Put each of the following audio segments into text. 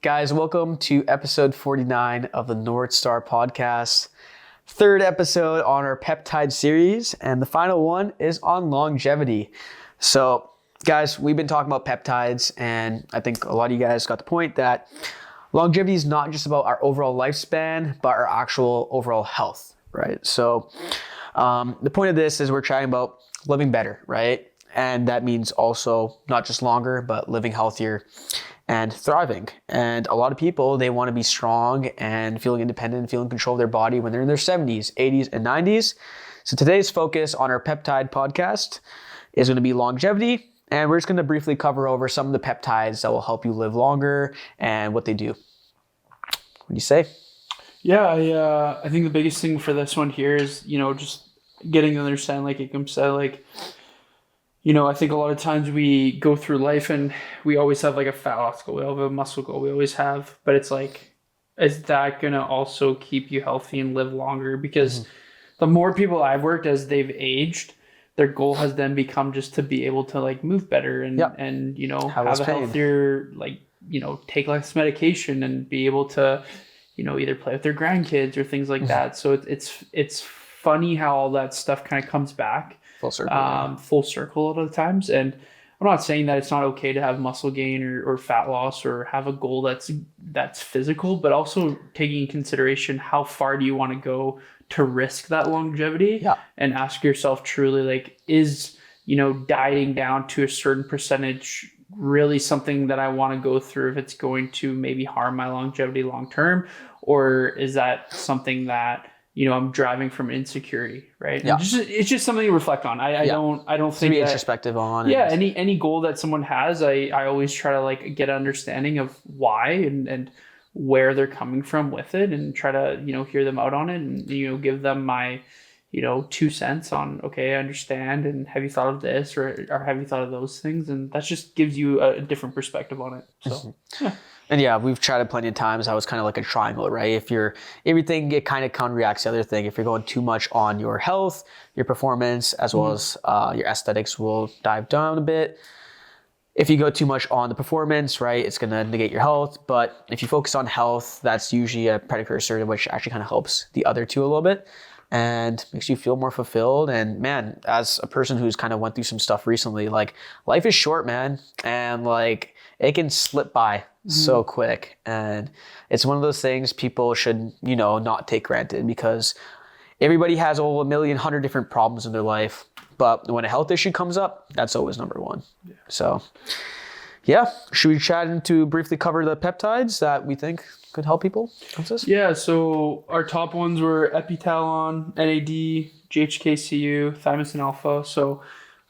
Guys, welcome to episode 49 of the Northstar podcast. Third episode on our peptide series, and the final one is on longevity. So, guys, we've been talking about peptides, and I think a lot of you guys got the point that longevity is not just about our overall lifespan, but our actual overall health, right? So, the point of this is we're chatting about living better, right? And that means also not just longer, but living healthier and thriving. And a lot of people, they want to be strong and feeling independent, feeling control of their body when they're in their 70s, 80s, and 90s. So today's focus on our peptide podcast is going to be longevity. And we're just going to briefly cover over some of the peptides that will help you live longer and what they do. What do you say? Yeah, I think the biggest thing for this one here is, just getting to understand, like Ikam said, I think a lot of times we go through life and we always have like a fat loss goal, we have a muscle goal, we always have, but it's like, is that going to also keep you healthy and live longer? Because the more people I've worked as they've aged, their goal has then become just to be able to like move better and have a healthier, take less medication and be able to, either play with their grandkids or things like that. So it's funny how all that stuff kind of comes back. Full circle a lot of the times. And I'm not saying that it's not okay to have muscle gain or fat loss or have a goal that's physical, but also taking in consideration how far do you want to go to risk that longevity and ask yourself truly, like, is, dieting down to a certain percentage really something that I want to go through if it's going to maybe harm my longevity long term? Or is that something that I'm driving from insecurity, right? Yeah. It's just something to reflect on. I don't think be introspective on. Yeah. Any goal that someone has, I always try to like get an understanding of why and where they're coming from with it and try to, hear them out on it and, give them my, 2 cents on, okay, I understand. And have you thought of this or have you thought of those things? And that just gives you a different perspective on it. So, yeah. And yeah, we've chatted plenty of times how it's kind of like a triangle, right? If you're everything, it kind of counteracts the other thing. If you're going too much on your health, your performance, as well as your aesthetics will dive down a bit. If you go too much on the performance, right, it's going to negate your health. But if you focus on health, that's usually a precursor which actually kind of helps the other two a little bit and makes you feel more fulfilled. And man, as a person who's kind of went through some stuff recently, like life is short, man. And like it can slip by so quick. And it's one of those things people should, not take granted because everybody has over 100 different problems in their life. But when a health issue comes up, that's always number one. Yeah. So yeah, should we chat into briefly cover the peptides that we think could help people? Yeah, so our top ones were Epitalon, NAD, GHK-CU, Thymosin Alpha. So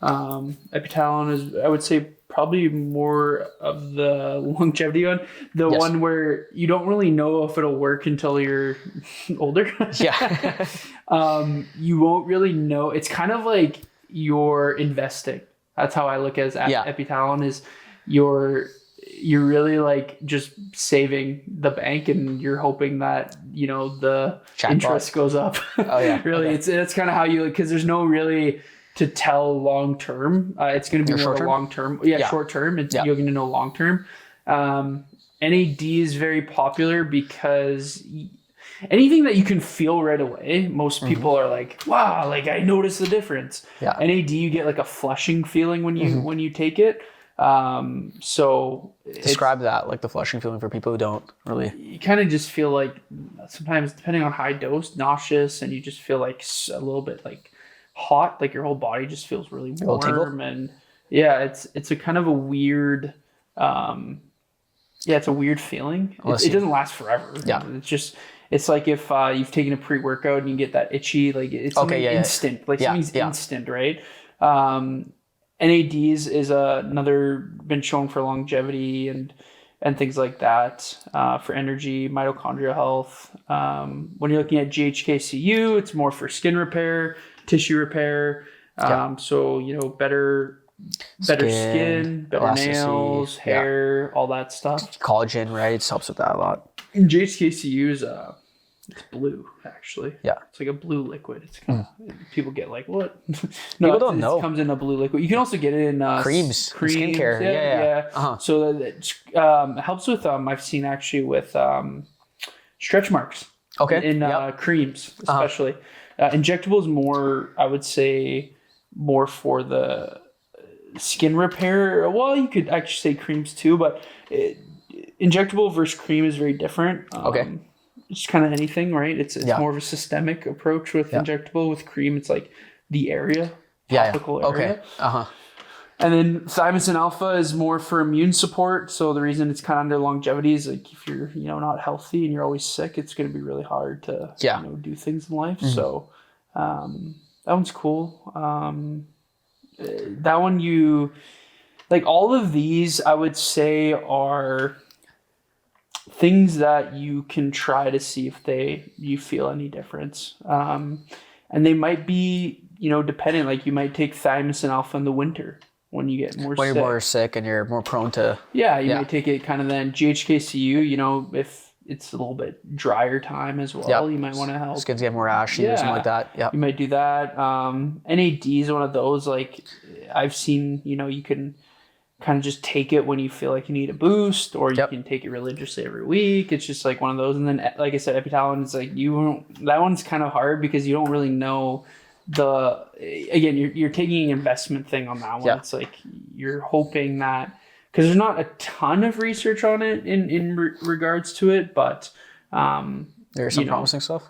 Epitalon is, I would say, probably more of the longevity one, one where you don't really know if it'll work until you're older. Yeah. You won't really know. It's kind of like you're investing. That's how I look at Epitalon is you're really like just saving the bank and you're hoping that, the interest goes up. Oh yeah. Really. Okay. It's kind of how you, because there's no really to tell long term. It's going to be more long term. Yeah, short term. You're going to know long term. NAD is very popular because anything that you can feel right away, most people are like, wow, like I notice the difference. Yeah. NAD, you get like a flushing feeling when you take it. So describe that, like the flushing feeling for people who don't really. You kind of just feel like sometimes, depending on high dose, nauseous, and you just feel like a little bit like hot, like your whole body just feels really warm. And yeah, it's a kind of a weird, it's a weird feeling. It doesn't last forever. Yeah. It's like if you've taken a pre-workout and you get that itchy, like it's something instant, like something's instant, right? NADs is another been shown for longevity and things like that, for energy, mitochondrial health. When you're looking at GHK-CU, it's more for skin repair, tissue repair. So, better skin, better nails, hair, all that stuff. Collagen, right? It helps with that a lot. And GHK-CU is It's blue, actually. Yeah. It's like a blue liquid. It's kind of, people get like, what? People don't know. It comes in a blue liquid. You can also get it in creams, skincare. Yeah. Uh-huh. So that it helps with, I've seen actually with stretch marks. Okay. In creams, especially. Injectables more, I would say, more for the skin repair. Well, you could actually say creams too, but injectable versus cream is very different. Okay. It's kind of anything, right? It's more of a systemic approach with injectable. With cream, it's like the area, topical area. Okay. And then Thymosin Alpha is more for immune support. So the reason it's kind of under longevity is like if you're not healthy and you're always sick, it's going to be really hard to do things in life. Mm-hmm. So that one's cool. That one all of these I would say are things that you can try to see if you feel any difference. And they might be, dependent. Like you might take Thymosin Alpha in the winter when you get more sick. When you're more sick and you're more prone to... Yeah, you might take it kind of then. GHK-CU, if it's a little bit drier time as well, you might want to help. Skin's get more ashy or something like that. Yeah, you might do that. NAD is one of those, like I've seen, you can kind of just take it when you feel like you need a boost, or you can take it religiously every week. It's just like one of those. And then, like I said, Epitalon is like that one's kind of hard because you don't really know you're taking an investment thing on that one. Yeah. It's like you're hoping that, because there's not a ton of research on it in regards to it, but there's some promising stuff.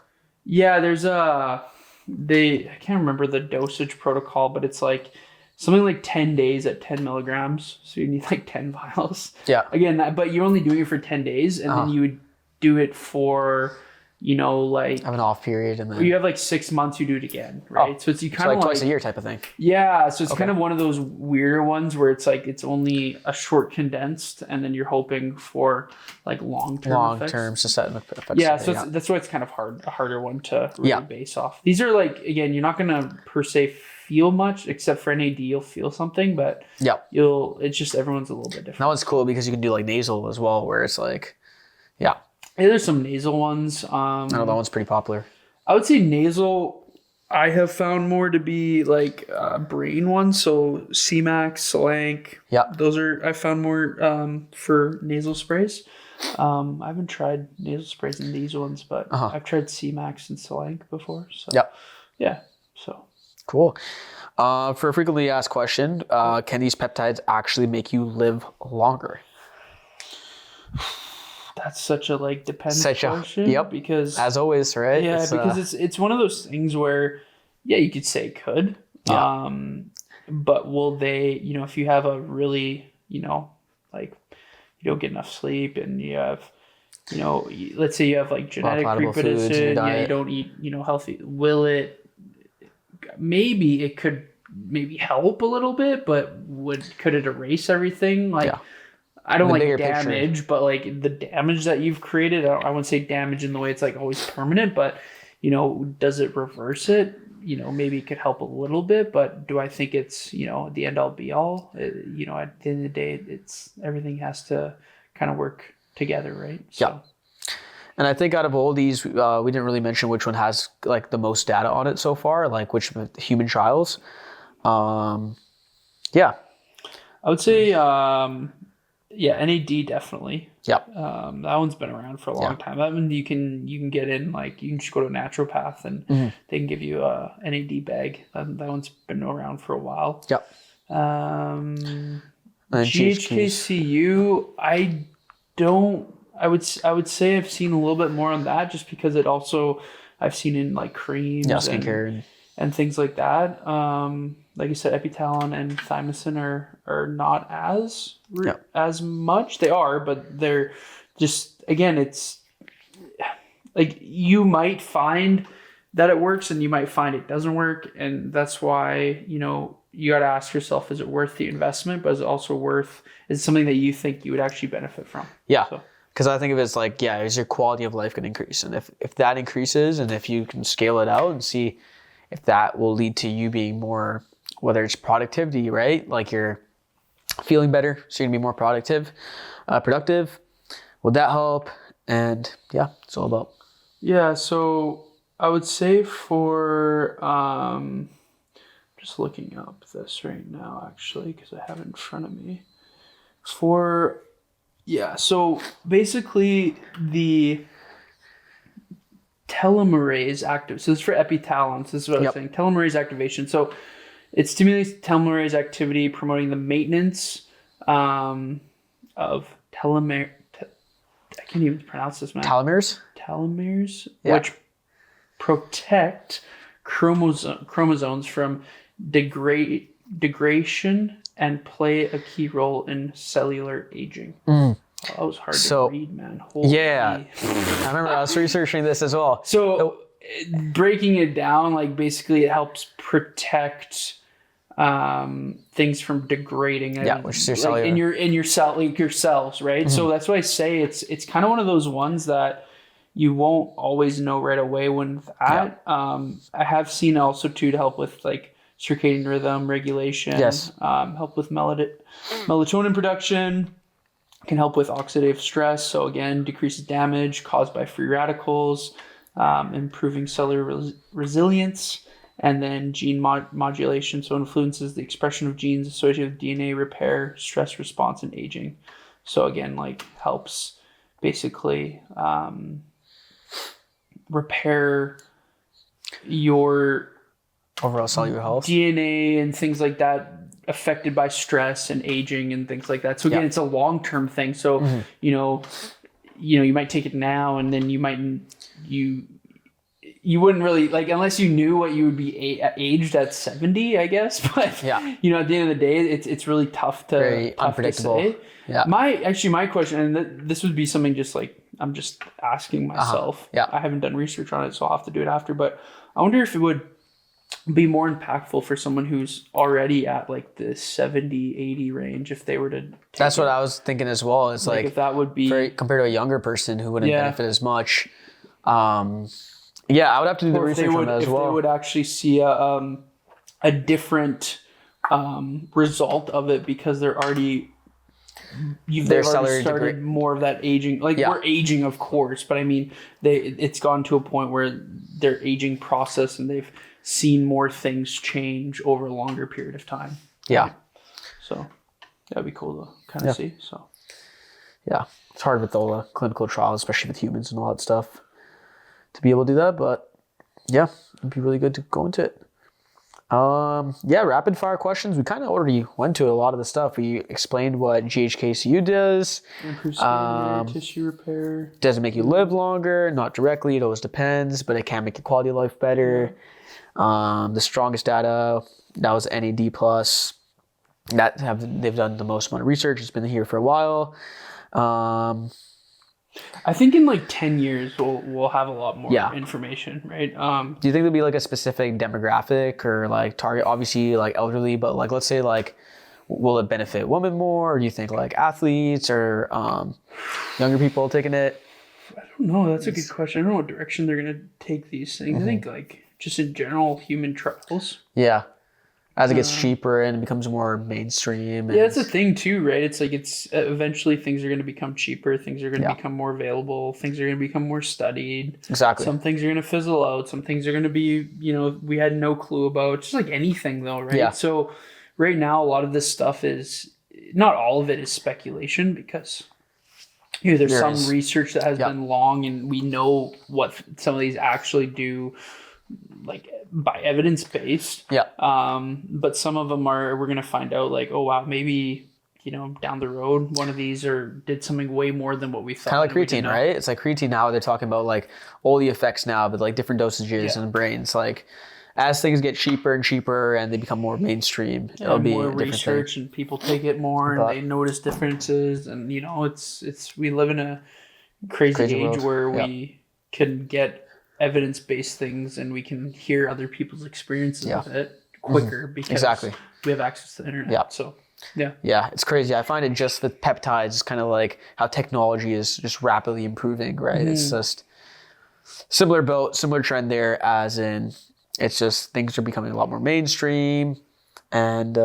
Yeah, there's I can't remember the dosage protocol, but it's like something like 10 days at 10 milligrams. So you need like 10 vials. Yeah. Again, but you're only doing it for 10 days, and then you would do it for, like... have an off period, and then... You have like 6 months, you do it again, right? Oh, so it's kind of like twice a year type of thing. Yeah, so it's kind of one of those weirder ones where it's like it's only a short condensed, and then you're hoping for like long-term systemic effects. Yeah, so that's why it's kind of a harder one to really base off. These are like, again, you're not going to per se feel much, except for NAD, you'll feel something, but it's just everyone's a little bit different. That one's cool because you can do like nasal as well, where it's like, Yeah, there's some nasal ones. I know that one's pretty popular. I would say nasal, I have found more to be like brain ones. So C-Max, Solank. Yeah. Those I found more for nasal sprays. I haven't tried nasal sprays in these ones, but I've tried C-Max and Solank before. So yeah. So cool. For a frequently asked question, can these peptides actually make you live longer? That's such a depends question. Because as always, right? Yeah, because it's one of those things where you could say it could. Yeah. But will they, if you have a really, you don't get enough sleep and you have, let's say you have like genetic predisposition, you don't eat, healthy, will it, maybe it could help a little bit, but could it erase everything? I don't like damage, picture. But like the damage that you've created, I wouldn't say damage in the way it's like always permanent, but does it reverse it? Maybe it could help a little bit, but do I think it's, the end all be all? At the end of the day, it's everything has to kind of work together, right? So. Yeah. And I think out of all these, we didn't really mention which one has like the most data on it so far, like which human trials. I would say, NAD definitely. Yeah. That one's been around for a long time. That one you can get in, like you can just go to a naturopath and they can give you a NAD bag. That one's been around for a while. Yep. GHK-CU, I would say I've seen a little bit more on that just because it also I've seen in like creams skincare and things like that. Like you said, Epitalon and Thymosin are not as much. They are, but they're just, again, it's like you might find that it works and you might find it doesn't work. And that's why, you got to ask yourself, is it worth the investment? But is it also is it something that you think you would actually benefit from? Yeah. Because I think of it as like, is your quality of life going to increase? And if that increases and if you can scale it out and see if that will lead to you being more, whether it's productivity, right? Like you're feeling better, so you're gonna be more productive. Would that help? And it's all about Yeah, so I would say for just looking up this right now actually because I have it in front of me. For so basically the telomerase active. So this is for Epitalon. So this is what I was saying. Telomerase activation. So it stimulates telomerase activity, promoting the maintenance of telomere. I can't even pronounce this, man. Telomeres? Telomeres, which protect chromosomes from degradation and play a key role in cellular aging. Oh, that was hard to read, man. Holy. Yeah, I remember I was researching this as well. So breaking it down, like basically it helps protect things from degrading. Which is your cellular. In your cell, like your cells, right? So that's why I say it's kind of one of those ones that you won't always know right away when it's at. I have seen also too to help with like circadian rhythm regulation. Help with melatonin production. Can help with oxidative stress. So again, decreases damage caused by free radicals, improving cellular resilience, and then gene modulation. So influences the expression of genes associated with DNA repair, stress response, and aging. So again, like helps basically repair your overall cellular health, DNA and things like that affected by stress and aging and things like that. So again, it's a long-term thing. So, you know, you might take it now and then you wouldn't really like, unless you knew what you would be aged at 70, I guess. But, you know, at the end of the day, it's really tough to, very unpredictable. To say. My question, and this would be something just like, I'm just asking myself. I haven't done research on it, so I'll have to do it after. But I wonder if it would be more impactful for someone who's already at like the 70, 80 range if they were to That's what I was thinking as well. It's like if that would be compared to a younger person who wouldn't benefit as much. I would have to do the research on that as well. If they would actually see a different result of it because they're already started more of that aging. Like we're aging, of course, but I mean, it's gone to a point where their aging process and they've seen more things change over a longer period of time. Right? So that'd be cool to kind of see. So it's hard with all the clinical trials, especially with humans and all that stuff, to be able to do that. But it'd be really good to go into it. Rapid fire questions. We kind of already went to a lot of the stuff. We explained what GHK-CU does. Tissue repair. Does it make you live longer? Not directly. It always depends, but it can make your quality of life better. The strongest data, that was NAD+. They've done the most amount of research. It's been here for a while. I think in like 10 years we'll have a lot more information, right? Do you think there'll be like a specific demographic or like target? Obviously like elderly, but like let's say like will it benefit women more, or do you think like athletes or younger people taking it? I don't know. That's a good question. I don't know what direction they're gonna take these things. I think like just in general human trials. As it gets cheaper and it becomes more mainstream. That's the thing too, right? It's like eventually things are going to become cheaper. Things are going to become more available. Things are going to become more studied. Exactly. Some things are going to fizzle out. Some things are going to be, we had no clue about. Just like anything though, right? Yeah. So right now, a lot of this stuff is, not all of it is speculation because there's some research that has been long and we know what some of these actually do, like by evidence based. But some of them we're going to find out like, oh wow, maybe, down the road, one of these did something way more than what we thought. Kind of like creatine, right? It's like creatine now, they're talking about like all the effects now, but like different dosages in the brains. Like as things get cheaper and cheaper and they become more mainstream, it'll be more a different research thing. And people take it more and they notice differences. And we live in a crazy age world. where we can get evidence-based things and we can hear other people's experiences of it quicker because we have access to the internet. So it's crazy. I find it just with peptides, it's kind of like how technology is just rapidly improving, right? It's just similar trend there, as in it's just things are becoming a lot more mainstream, and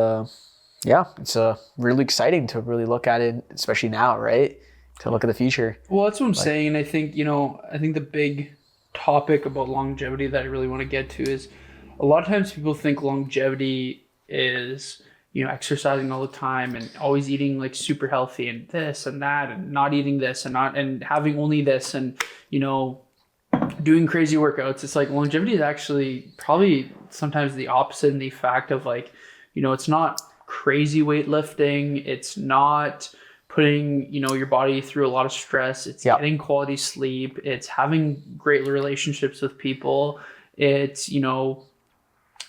it's really exciting to really look at it, especially now, right? To look at the future. Well, that's what I'm saying, and I think the big topic about longevity that I really want to get to is a lot of times people think longevity is, exercising all the time and always eating like super healthy and this and that and not eating this and having only this and, doing crazy workouts. It's like longevity is actually probably sometimes the opposite in the fact of like, it's not crazy weightlifting. It's not putting, your body through a lot of stress. It's getting quality sleep. It's having great relationships with people. It's,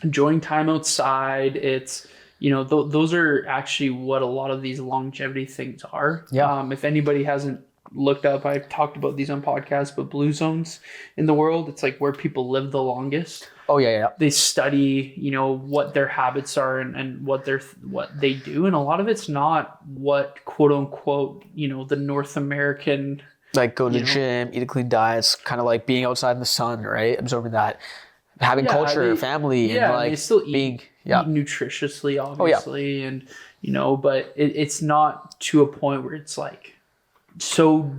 enjoying time outside. It's, those are actually what a lot of these longevity things are. Yeah. If anybody hasn't looked up, I've talked about these on podcasts, but blue zones in the world, it's like where people live the longest. Oh yeah. They study, what their habits are and what they do. And a lot of it's not what quote unquote, the North American, like go to the gym, eat a clean diet. It's kind of like being outside in the sun, right? Absorbing that, having culture, family, and like they still being eat nutritiously, obviously. And, but it's not to a point where it's like, so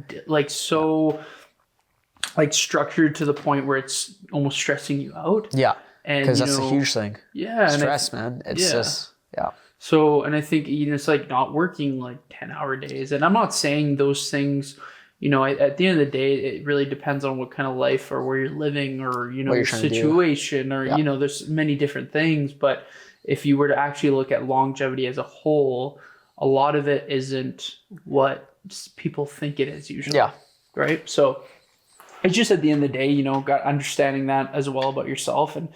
structured to the point where it's almost stressing you out. Yeah. And because that's a huge thing. Yeah. Stress, man. It's just, So, and I think, it's like not working like 10-hour days. And I'm not saying those things, at the end of the day, it really depends on what kind of life or where you're living or, your situation or, there's many different things. But if you were to actually look at longevity as a whole, a lot of it isn't what people think it is usually. Yeah. Right. So it's just at the end of the day, got understanding that as well about yourself. And,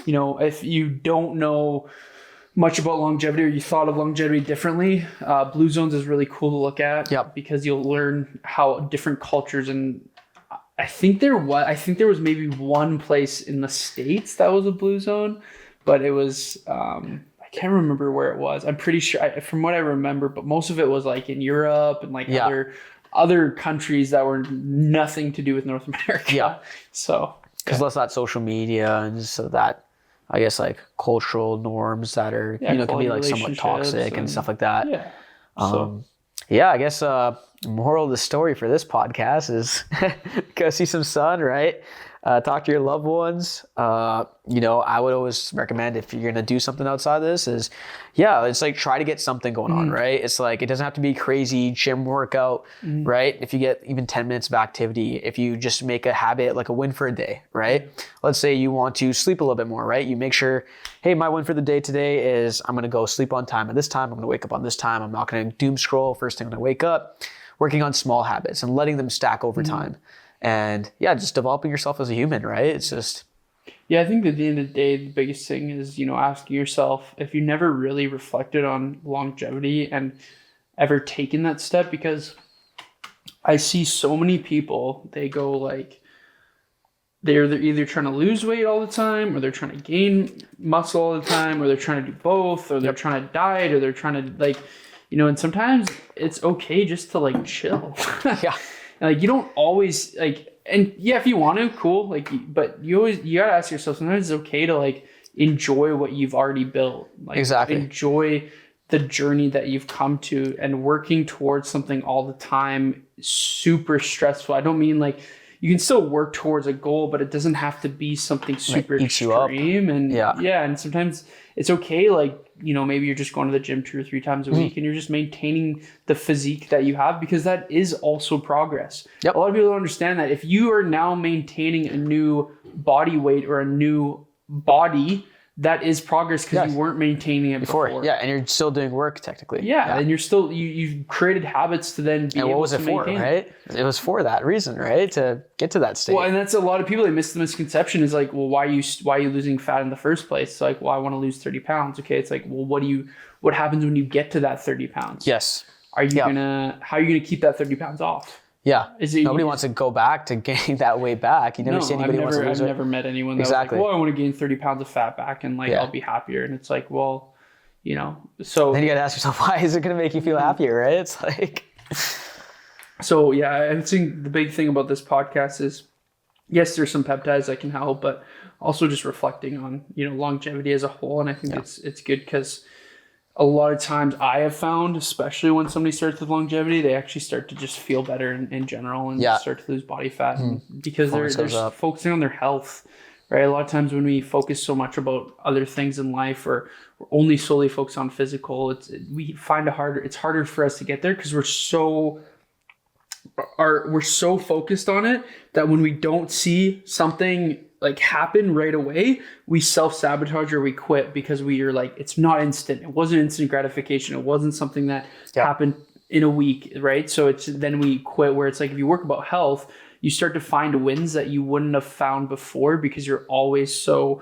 if you don't know much about longevity or you thought of longevity differently, blue zones is really cool to look at because you'll learn how different cultures and I think there was maybe one place in the States that was a blue zone, but it was, I can't remember where it was. I'm pretty sure from what I remember, but most of it was like in Europe and like other countries that were nothing to do with North America. Yeah. So because less that social media and just so that I guess like cultural norms that are can be like somewhat toxic and stuff like that. Yeah. I guess moral of the story for this podcast is go see some sun, right? Talk to your loved ones. I would always recommend if you're going to do something outside of this is, it's like try to get something going on, right? It's like, it doesn't have to be crazy gym workout, right? If you get even 10 minutes of activity, if you just make a habit, like a win for a day, right? Let's say you want to sleep a little bit more, right? You make sure, hey, my win for the day today is I'm going to go sleep on time at this time. I'm going to wake up on this time. I'm not going to doom scroll first thing when I wake up. Working on small habits and letting them stack over time. And just developing yourself as a human, right? It's just... Yeah, I think at the end of the day, the biggest thing is, asking yourself if you never really reflected on longevity and ever taken that step, because I see so many people, they go like, they're either trying to lose weight all the time or they're trying to gain muscle all the time or they're trying to do both or they're trying to diet or they're trying to like, and sometimes it's okay just to like chill. Yeah. Like you don't always like, and if you want to, cool. Like, but you gotta ask yourself, sometimes it's okay to like enjoy what you've already built. Like enjoy the journey that you've come to, and working towards something all the time, super stressful. I don't mean like, you can still work towards a goal, but it doesn't have to be something super extreme. And and sometimes it's okay. Like, maybe you're just going to the gym 2 or 3 times a week and you're just maintaining the physique that you have, because that is also progress. Yep. A lot of people don't understand that if you are now maintaining a new body weight or a new body, that is progress because you weren't maintaining it before. Yeah, and you're still doing work technically. Yeah, and you're still, you've created habits to then be able to maintain. And what was it for, right? It was for that reason, right? To get to that state. Well, and that's a lot of people, they miss the misconception is like, well, why are you losing fat in the first place? It's like, well, I want to lose 30 pounds. Okay, it's like, well, what happens when you get to that 30 pounds? Yes. How are you gonna keep that 30 pounds off? Yeah, nobody wants to go back to gaining that weight back. You never see anybody wants to lose it. I've never met anyone that was like, well, I want to gain 30 pounds of fat back and like I'll be happier. And it's like, well, so then you got to ask yourself, why is it going to make you feel happier, right? It's like, so I think the big thing about this podcast is, yes, there's some peptides that can help, but also just reflecting on longevity as a whole. And I think it's good because a lot of times I have found, especially when somebody starts with longevity, they actually start to just feel better in general and start to lose body fat because they're focusing on their health, right? A lot of times when we focus so much about other things in life or only solely focus on physical, we find it's harder for us to get there because we're so focused on it that when we don't see something like happen right away, we self-sabotage or we quit because we are like, it's not instant. It wasn't instant gratification. It wasn't something that happened in a week, right? So then we quit, where it's like, if you work about health, you start to find wins that you wouldn't have found before because you're always so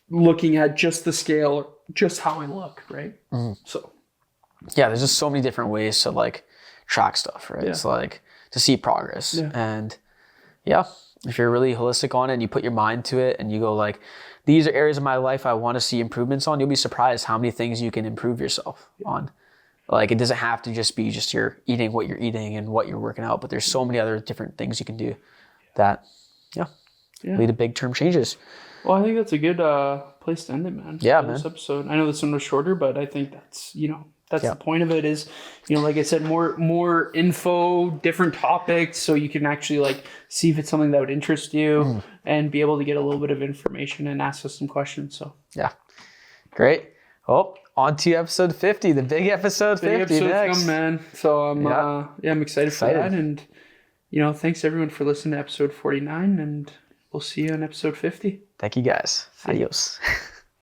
looking at just the scale, just how I look, right? So yeah, there's just so many different ways to like track stuff, right? It's like to see progress. And if you're really holistic on it and you put your mind to it and you go like, these are areas of my life I want to see improvements on, you'll be surprised how many things you can improve yourself on. Like, it doesn't have to just be you're eating what you're eating and what you're working out, but there's so many other different things you can do that lead to big term changes. Well, I think that's a good place to end it, man. This episode. I know this one was shorter, but I think that's the point of it is, like I said, more info, different topics, so you can actually like see if it's something that would interest you and be able to get a little bit of information and ask us some questions. So great. Oh, on to episode 50, the big episode 50 next. Come, man. So I'm excited for that, and thanks everyone for listening to episode 49, and we'll see you on episode 50. Thank you guys. Adios.